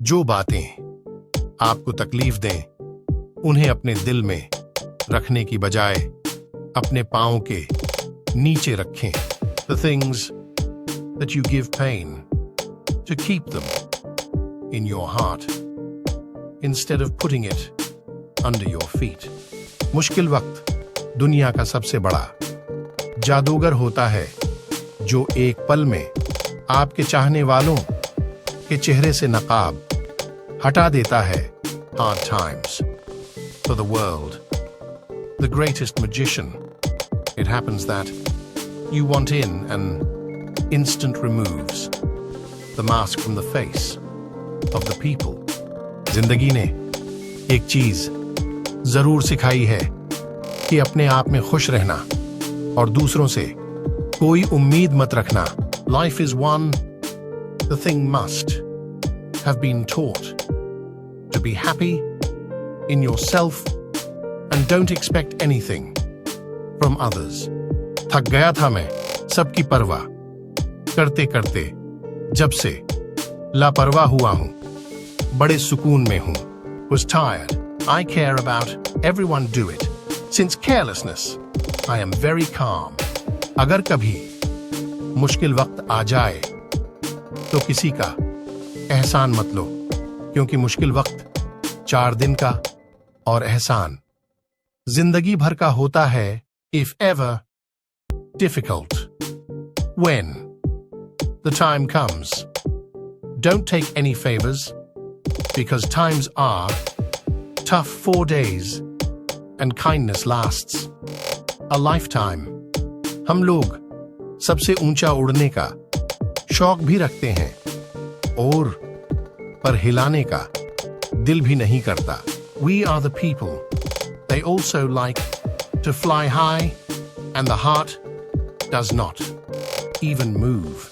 जो बातें आपको तकलीफ दें, उन्हें अपने दिल में रखने की बजाय अपने पांव के नीचे रखें. The things that you give pain, to keep them in your heart instead of putting it under your feet. मुश्किल वक्त दुनिया का सबसे बड़ा जादूगर होता है जो एक पल में आपके चाहने वालों के चेहरे से नकाब हटा देता है. Hard times for the world, the greatest magician. It happens that you want in and instant removes the mask from the face of the people. जिंदगी ने एक चीज जरूर सिखाई है कि अपने आप में खुश रहना और दूसरों से कोई उम्मीद मत रखना. Life is one, the thing must have been taught to be happy in yourself and don't expect anything from others. थक गया था मैं सबकी परवाह करते करते, जब से लापरवाह हुआ हूं बड़े सुकून में हूं. Was tired, I care about everyone do it. Since carelessness, I am very calm. अगर कभी मुश्किल वक्त आ जाए तो किसी का एहसान मत लो, क्योंकि मुश्किल वक्त 4 दिन का और एहसान जिंदगी भर का होता है. If ever difficult, when the time comes, don't take any favors, because times are tough. 4 days and kindness lasts a lifetime. हम लोग सबसे ऊंचा उड़ने का शौक भी रखते हैं और पर हिलाने का दिल भी नहीं करता. We are the people. They also like to fly high, and the heart does not even move.